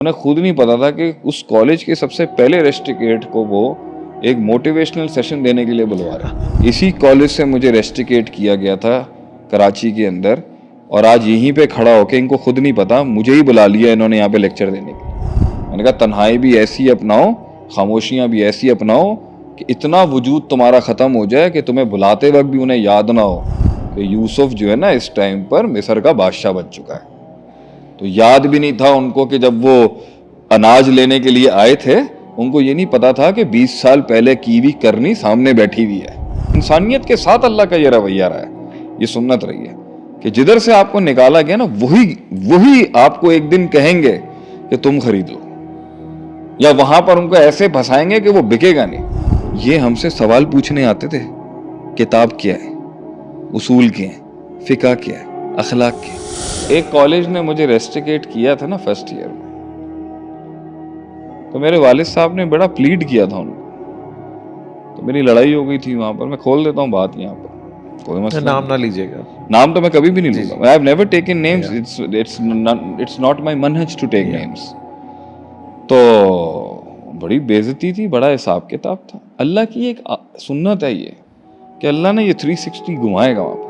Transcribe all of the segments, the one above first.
انہیں خود نہیں پتا تھا کہ اس کالج کے سب سے پہلے ریسٹریکیٹ کو وہ ایک موٹیویشنل سیشن دینے کے لیے بلوا رہا. اسی کالج سے مجھے ریسٹریکیٹ کیا گیا تھا کراچی کے اندر, اور آج یہیں پہ کھڑا ہو کے ان کو خود نہیں پتا مجھے ہی بلا لیا انہوں نے یہاں پہ لیکچر دینے کے لیے. میں نے کہا تنہائی بھی ایسی اپناؤ, خاموشیاں بھی ایسی اپناؤ کہ اتنا وجود تمہارا ختم ہو جائے کہ تمہیں بلاتے وقت بھی انہیں یاد نہ ہو کہ یوسف جو ہے نا اس ٹائم پر مصر کا بادشاہ بن چکا ہے. تو یاد بھی نہیں تھا ان کو کہ جب وہ اناج لینے کے لیے آئے تھے ان کو یہ نہیں پتا تھا کہ 20 سال پہلے کی ہوئی کرنی سامنے بیٹھی ہوئی ہے. انسانیت کے ساتھ اللہ کا یہ رویہ رہا ہے, یہ سنت رہی ہے کہ جدھر سے آپ کو نکالا گیا نا وہی آپ کو ایک دن کہیں گے کہ تم خرید لو, یا وہاں پر ان کو ایسے پھنسائیں گے کہ وہ بکے گا نہیں. یہ ہم سے سوال پوچھنے آتے تھے, کتاب کیا ہے, اصول کیا ہے, فقہ کیا ہے, اخلاق کیا ہے. ایک کالج نے مجھے ریسٹریکیٹ کیا تھا نا فرسٹ ایئر میں, تو میرے والد صاحب نے بڑا پلیڈ کیا تھا ان کو, تو میری لڑائی ہو گئی تھی وہاں پر. میں کھول دیتا ہوں بات یہاں پر, کوئی مسئلہ نام نہ لیجیے گا, نام تو میں کبھی بھی نہیں لوں گا. I have never taken names. It's not my manhaj to take names. تو بڑی بےعزتی تھی, بڑا حساب کتاب تھا. اللہ کی ایک سنت ہے یہ کہ اللہ نے یہ 360 گھمائے گا وہاں پہ.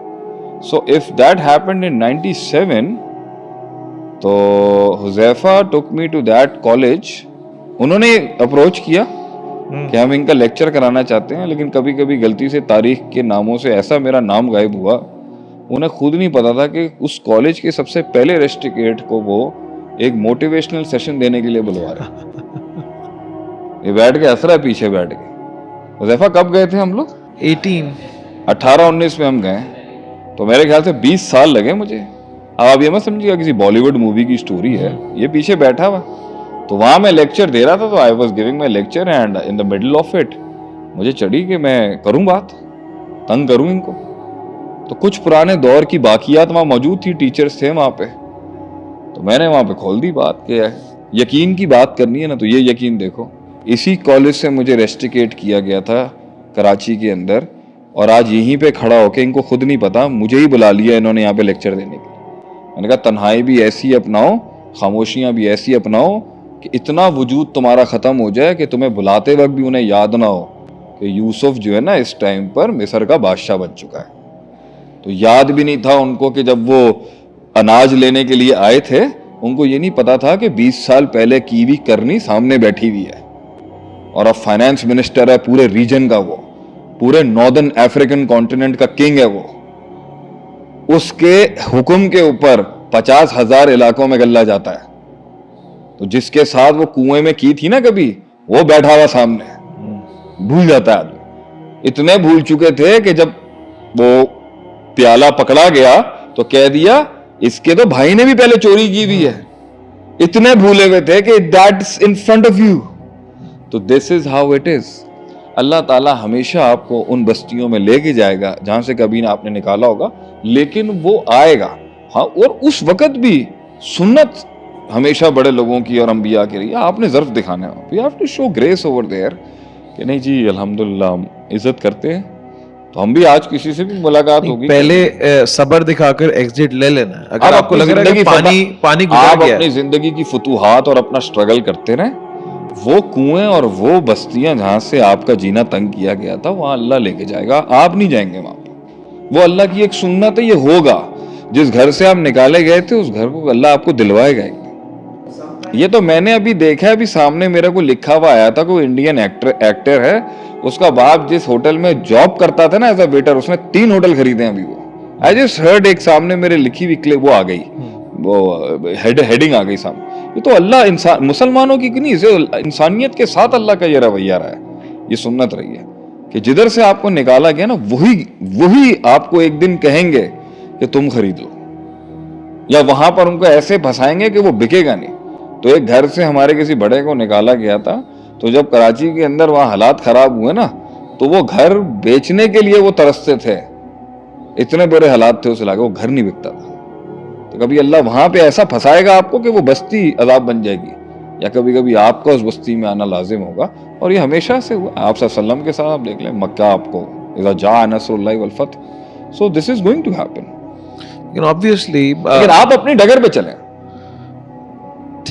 So if that happened in 97, تو Huzaifa took me to that college. انہوں نے اپروچ کیا کہ ہم ان کا لیکچر کرانا چاہتے ہیں, لیکن کبھی کبھی غلطی سے تاریخ کے ناموں سے ایسا میرا نام غائب ہوا. انہیں خود نہیں پتا تھا کہ اس کالج کے سب سے پہلے ریسٹریکیٹ کو وہ ایک موٹیویشنل سیشن دینے کے لیے بلوا رہا. یہ بیٹھ کے ہنس رہا ہے پیچھے بیٹھ کے. حذیفہ کب گئے تھے ہم لوگ؟ 18-19 میں ہم گئے, تو میرے خیال سے 20 سال لگے مجھے. اب آپ یہ مت سمجھیے گا کسی بالی ووڈ مووی کی سٹوری ہے, یہ پیچھے بیٹھا ہوا. تو وہاں میں لیکچر دے رہا تھا, تو I was giving my lecture and in the middle of it مجھے چڑھی کہ میں کروں بات, تنگ کروں ان کو. تو کچھ پرانے دور کی باقیات وہاں موجود تھی, ٹیچرز تھے وہاں پہ, تو میں نے وہاں پہ کھول دی بات کہ یقین کی بات کرنی ہے نا, تو یہ یقین دیکھو. اسی کالج سے مجھے ریسٹریکیٹ کیا گیا تھا کراچی کے اندر, اور آج یہیں پہ کھڑا ہو کے ان کو خود نہیں پتا مجھے ہی بلا لیا انہوں نے یہاں پہ لیکچر دینے کے لیے. میں نے کہا تنہائی بھی ایسی اپناؤ, خاموشیاں بھی ایسی اپناؤ کہ اتنا وجود تمہارا ختم ہو جائے کہ تمہیں بلاتے وقت بھی انہیں یاد نہ ہو کہ یوسف جو ہے نا اس ٹائم پر مصر کا بادشاہ بن چکا ہے. تو یاد بھی نہیں تھا ان کو کہ جب وہ اناج لینے کے لیے آئے تھے ان کو یہ نہیں پتا تھا کہ 20 سال پہلے کی ہوئی کرنی سامنے بیٹھی ہوئی ہے, اور اب فائنانس منسٹر ہے پورے ریجن کا, وہ پورے ناردرن افریقن کانٹیننٹ کا کنگ ہے وہ. اس کے حکم کے اوپر 50,000 علاقوں میں غلہ جاتا ہے. تو جس کے ساتھ وہ کنویں میں کی تھی نا کبھی, وہ بیٹھا ہوا سامنے, بھول جاتا ہے آدمی. اتنے بھول چکے تھے کہ جب وہ پیالہ پکڑا گیا تو کہہ دیا اس کے تو بھائی نے بھی پہلے چوری کی ہوئی ہے. اتنے بھولے ہوئے تھے کہ that's in front of you. تو this is how it is. اللہ تعالیٰ ہمیشہ آپ کو ان بستیوں میں لے کے جائے گا جہاں سے کبھی نہ آپ نے نکالا ہوگا, لیکن وہ آئے گا. ہاں, اور اس وقت بھی سنت ہمیشہ بڑے لوگوں کی اور انبیاء کے لیے آپ نے ظرف دکھانا ہے. You have to show grace over there کہ نہیں جی الحمدللہ ہم عزت کرتے ہیں. تو ہم بھی آج کسی سے بھی ملاقات ہوگی, پہلے صبر دکھا کر ایگزٹ لے لینا. اگر آپ کو لگ رہا ہے کہ پانی گزر گیا, اپنی زندگی کی فتوحات اور اپنا سٹرگل کرتے رہیں. وہ کنویں اور وہ بستیاں جہاں سے آپ کا جینا تنگ کیا گیا تھا وہاں اللہ لے کے جائے گا, آپ نہیں جائیں گے وہاں پہ. وہ اللہ کی ایک سنت ہے, یہ ہوگا. جس گھر سے آپ نکالے گئے تھے اس گھر کو اللہ آپ کو دلوائے گا. یہ تو میں نے ابھی دیکھا ہے, ابھی سامنے میرے کو لکھا ہوا آیا تھا, کوئی انڈین ایکٹر ہے, اس کا باپ جس ہوٹل میں جاب کرتا تھا نا ایز اے ویٹر, اس نے 3 ہوٹل خریدے ہیں ابھی. وہ آئی جسٹ ہرڈ, ایک سامنے میرے لکھی ہوئی وہ آ گئی, وہ ہیڈنگ آ گئی سامنے. یہ تو اللہ مسلمانوں کی نہیں, انسانیت کے ساتھ اللہ کا یہ رویہ رہا ہے, یہ سنت رہی ہے کہ جدھر سے آپ کو نکالا گیا نا وہی آپ کو ایک دن کہیں گے کہ تم خرید لو, یا وہاں پر ان کو ایسے پھنسائیں گے کہ وہ بکے گا نہیں. تو ایک گھر سے ہمارے کسی بڑے کو نکالا گیا تھا, تو جب کراچی کے اندر وہاں حالات خراب ہوئے نا, تو وہ گھر بیچنے کے لیے وہ ترستے تھے, اتنے برے حالات تھے اس علاقے, وہ گھر نہیں بکتا تھا. تو کبھی اللہ وہاں پہ ایسا پھنسائے گا آپ کو کہ وہ بستی عذاب بن جائے گی, یا کبھی کبھی آپ کا اس بستی میں آنا لازم ہوگا. اور یہ ہمیشہ سے ہوا. آپ صلی اللہ علیہ وسلم کے ساتھ آپ دیکھ لیں, مکہ آپ کو اذا جاء نصر اللہ والفتح, so this is going to happen. obviously لیکن آپ اپنی ڈگر پہ چلیں.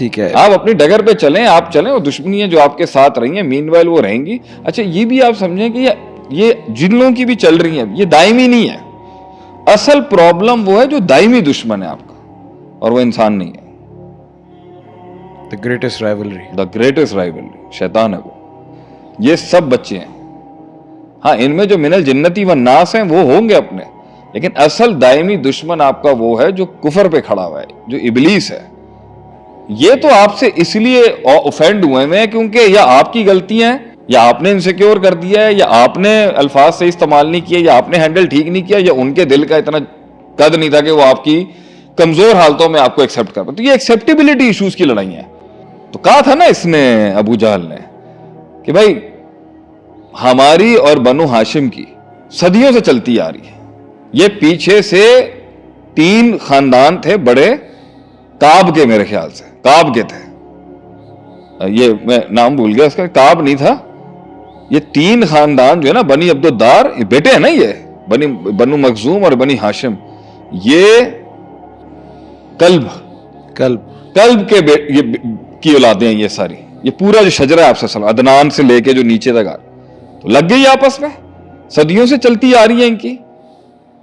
ٹھیک ہے, آپ اپنی ڈگر پہ چلیں, آپ چلیں, اور دشمنی جو آپ کے ساتھ رہی ہیں مین وائل وہ رہیں گی. اچھا یہ بھی آپ سمجھیں کہ یہ جن لوگوں کی بھی چل رہی ہیں یہ دائمی نہیں ہے. اصل پرابلم وہ ہے جو دائمی دشمن ہے آپ کا, اور وہ انسان نہیں ہے. the greatest rivalry, the greatest rivalry شیطان ہے وہ. یہ سب بچے ہیں, ہاں ان میں جو من الجنتی والناس ہیں وہ ہوں گے اپنے, لیکن اصل دائمی دشمن آپ کا وہ ہے جو کفر پہ کھڑا ہوا ہے, جو ابلیس ہے. یہ تو آپ سے اس لیے اوفینڈ ہوئے ہیں کیونکہ یا آپ کی غلطیاں ہیں, یا آپ نے انسیکیور کر دیا ہے, یا آپ نے الفاظ سے استعمال نہیں کیے, یا آپ نے ہینڈل ٹھیک نہیں کیا, یا ان کے دل کا اتنا قد نہیں تھا کہ وہ آپ کی کمزور حالتوں میں آپ کو ایکسیپٹ کر پائے. تو یہ ایکسیپٹیبلٹی ایشوز کی لڑائی ہے. تو کہا تھا نا اس نے, ابو جہل نے, کہ بھائی ہماری اور بنو ہاشم کی صدیوں سے چلتی آ رہی ہے. یہ پیچھے سے 3 خاندان تھے بڑے, کعب کے, میرے خیال سے کعب کے تھے, یہ میں نام بھول گیا اس کا, کعب نہیں تھا. یہ 3 خاندان جو ہے نا, بنی عبد الدار, یہ بیٹے ہیں نا, یہ بنو مخزوم اور بنی ہاشم, یہ کلب کے کی اولادیں ہیں یہ ساری. یہ پورا جو شجرہ ہے آپ سے عدنان سے لے کے جو نیچے تک تو لگ گئی آپس میں, صدیوں سے چلتی آ رہی ہے ان کی.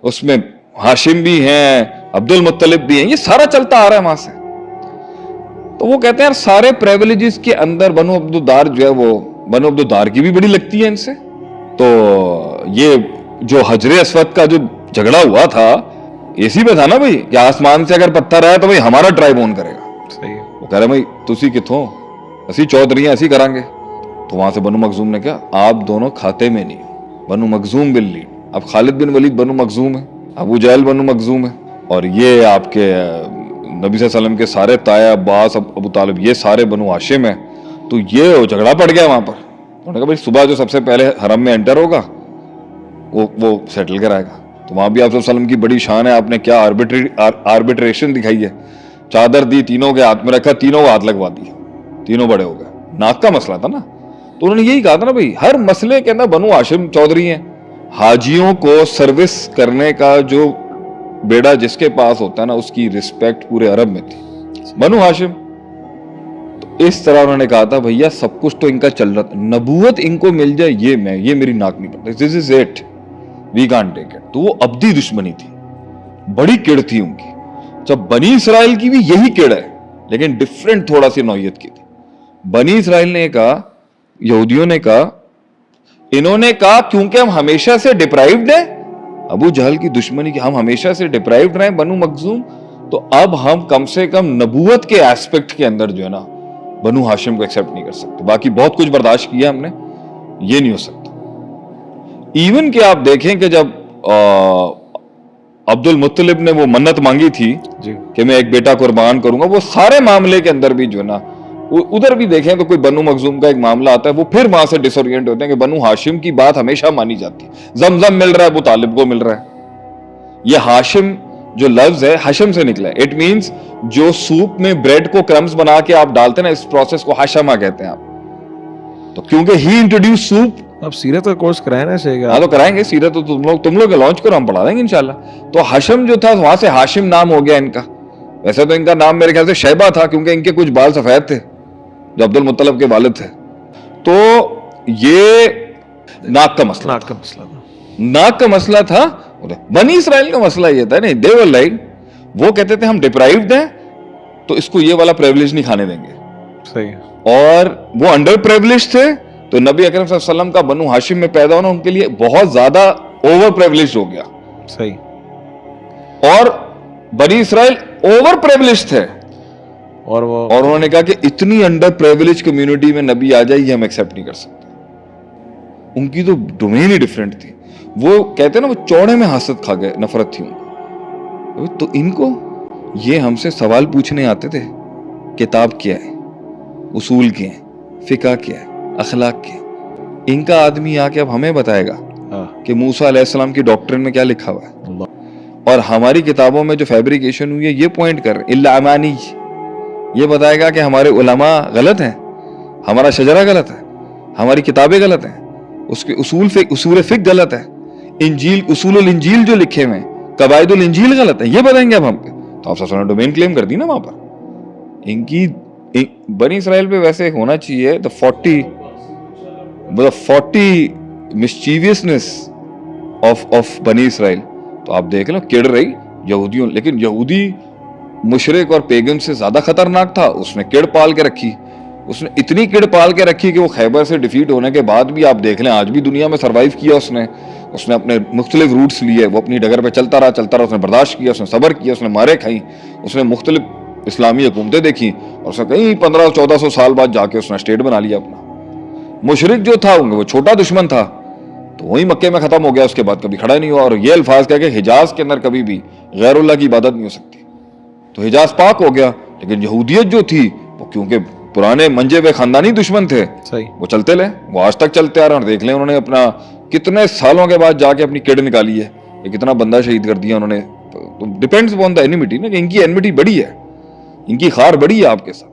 اس میں ہاشم بھی ہیں, عبد المطلب بھی ہیں, یہ سارا چلتا آ رہا ہے وہاں سے. تو وہ کہتے ہیں سارے پریویلیجز کے اندر بنو عبد الدار جو ہے وہ بنو عبد الدار کی بھی بڑی لگتی ہے ان سے. تو یہ جو حجر اسود کا جو جھگڑا ہوا تھا اسی پہ تھا نا بھائی, کہ آسمان سے اگر پتھر آیا تو بھائی ہمارا ٹرائب اون کرے گا. صحیح. وہ کہہ رہے بھائی تسی کتوں, اسی چودھری ہیں, اسی کریں گے. تو وہاں سے بنو مخزوم نے کہا آپ دونوں کھاتے میں نہیں ہو, بنو مخزوم ول لیڈ. اب خالد بن ولید بنو مخزوم ہے, ابو جہل بنو مخزوم ہے, اور یہ آپ کے نبی صلی اللہ علیہ وسلم کے سارے تایا, عباس, ابو طالب, یہ سارے بنو ہاشم ہیں. تو یہ جھگڑا پڑ گیا وہاں پر. انہوں نے کہا بھائی صبح جو سب سے پہلے حرم میں انٹر ہوگا وہ سیٹل کرائے گا. تو وہاں بھی آپ صلی اللہ علیہ وسلم کی بڑی شان ہے, آپ نے کیا آربیٹریشن دکھائی ہے. چادر دی, تینوں کے ہاتھ میں رکھا, تینوں کو ہاتھ لگوا دی, تینوں بڑے ہو گئے. ناک کا مسئلہ تھا نا, تو انہوں نے یہی کہا تھا نا بھائی ہر مسئلے کے اندر بنو ہاشم چودھری ہیں. حاجیوں کو سروس کرنے کا جو بیڑا جس کے پاس ہوتا ہے نا, اس کی رسپیکٹ پورے عرب میں تھی, بنو ہاشم. تو اس طرح انہوں نے کہا تھا بھیا سب کچھ تو ان کا چل رہا تھا, نبوت ان کو مل جائے یہ میری ناک نہیں پڑتا, this is it, we can't take it. تو وہ ابدی دشمنی تھی, بڑی کڑ تھی ان کی. جب بنی اسرائیل کی بھی یہی کڑ ہے, لیکن ڈفرینٹ تھوڑا سی نوعیت کی تھی. بنی اسرائیل نے کہا, یہودیوں نے کہا, انہوں نے کہا کیونکہ ہم ہمیشہ سے ڈپرائیوڈ ہیں, ابو جہل کی دشمنی کی, ہم ہمیشہ سے ڈپرائیوڈ رہے بنو مخزوم, تو اب ہم کم سے کم نبوت کے ایسپیکٹ کے اندر جو ہے نا بنو ہاشم کو ایکسیپٹ نہیں کر سکتے. باقی بہت کچھ برداشت کیا ہم نے, یہ نہیں ہو سکتا. ایون کہ آپ دیکھیں کہ جب عبد المطلب نے وہ منت مانگی تھی کہ میں ایک بیٹا قربان کروں گا, وہ سارے معاملے کے اندر بھی جو ہے نا, ادھر بھی دیکھیں تو کوئی بنو مخزوم کا ایک معاملہ آتا ہے, وہ پھر وہاں سے ڈس اورینٹ ہوتے ہیں کہ بنو ہاشم کی بات ہمیشہ مانی جاتی ہے. زمزم مل رہا ہے, ابو طالب کو مل رہا ہے. یہ ہاشم جو لفظ ہے حشم سے نکلا ہے. اٹ مینس جو سوپ میں بریڈ کو کرمز بنا کے آپ ڈالتے ہیں نا, اس پروسیس کو حشمہ کہتے ہیں آپ. تو کیونکہ ہی انٹروڈیوس سوپ. اب سیرت کا کورس کرائیں نا, صحیح. ہاں تو کرائیں گے سیرت, تو تم لوگ لانچ کرو, ہم پڑھا دیں گے انشاءاللہ. تو حشم جو تھا وہاں سے ہاشم نام ہو گیا ان کا. ویسے تو ان کا نام میرے خیال سے شیبہ تھا, کیونکہ ان کے کچھ بال سفید تھے جو عبد المطلب کے والد تھے. تو یہ ناک کا مسئلہ تھا. بنی اسرائیل کا مسئلہ یہ تھا, نہیں دے ور لائک, وہ کہتے تھے ہم ڈپرائیوڈ ہیں تو اس کو یہ والا پریویلیج نہیں کھانے دیں گے. صحیح. اور وہ انڈر پریویلیج تھے, تو نبی اکرم صلی اللہ علیہ وسلم کا بنو ہاشم میں پیدا ہونا ان کے لیے بہت زیادہ اوور پریویلیج ہو گیا. صحیح. اور بنی اسرائیل اوور پریویلیج تھے, اور انہوں نے کہا کہ اتنی انڈر پریویلیج کمیونٹی میں نبی آ جائے یہ ہم ایکسیپٹ نہیں کر سکتے. ان کی تو ڈومین ہی ڈفرینٹ تھی. وہ کہتے ہیں نا وہ چوڑے میں حسد کھا گئے, نفرت تھی ان کو. تو ان کو یہ ہم سے سوال پوچھنے آتے تھے, کتاب کیا ہے, اصول کیا ہے, فقہ کیا ہے, اخلاق کیا ہے. ان کا آدمی آ کے اب ہمیں بتائے گا کہ موسیٰ علیہ السلام کی ڈاکٹرن میں کیا لکھا ہوا ہے, اور ہماری کتابوں میں جو فیبریکیشن ہوئی ہے یہ پوائنٹ کر رہے الا امانی, یہ بتائے گا کہ ہمارے علماء غلط ہیں, ہمارا شجرہ غلط ہے, ہماری کتابیں غلط ہیں, اس کے اصول فقہ غلط ہے, انجیل اصول الانجیل جو لکھے ہوئے ہیں, قواعد الانجیل غلط ہے, یہ بتائیں گے اب ہم پہ. تو آپ صلی اللہ علیہ وسلم نے ڈومین کلیم کر دی نا وہاں پر. ان کی بنی اسرائیل پہ ویسے ہونا چاہیے the 40 mischievousness of بنی اسرائیل. تو آپ دیکھ لو کڑ رہی یہودیوں, لیکن یہودی مشرک اور پیگن سے زیادہ خطرناک تھا. اس نے کڑ پال کے رکھی, اس نے اتنی کڑ پال کے رکھی کہ وہ خیبر سے ڈیفیٹ ہونے کے بعد بھی آپ دیکھ لیں آج بھی دنیا میں سروائیو کیا. اس نے اپنے مختلف روٹس لیے, وہ اپنی ڈگر پہ چلتا رہا, اس نے برداشت کیا, اس نے صبر کیا, اس نے مارے کھائیں, اس نے مختلف اسلامی حکومتیں دیکھی, اور اس نے کہیں 1500-1400 سال بعد جا کے اس نے اسٹیٹ بنا لیا اپنا. مشرک جو تھا وہ چھوٹا دشمن تھا, تو وہی مکے میں ختم ہو گیا, اس کے بعد کبھی کھڑا نہیں ہوا. اور یہ الفاظ کہہ کہ حجاز کے اندر کبھی بھی غیر اللہ کی عبادت نہیں ہو سکتی, تو حجاز پاک ہو گیا. لیکن یہودیت جو تھی وہ کیونکہ پرانے منجے ہوئے خاندانی دشمن تھے, وہ چلتے لے, وہ آج تک چلتے آ رہے ہیں. اور دیکھ لیں انہوں نے اپنا کتنے سالوں کے بعد جا کے اپنی کڑ نکالی ہے, کتنا بندہ شہید کر دیا انہوں نے. ڈیپینڈز اپون دا اینیمیٹی نا, کہ ان کی اینیمیٹی بڑی ہے, ان کی خار بڑی ہے آپ کے ساتھ.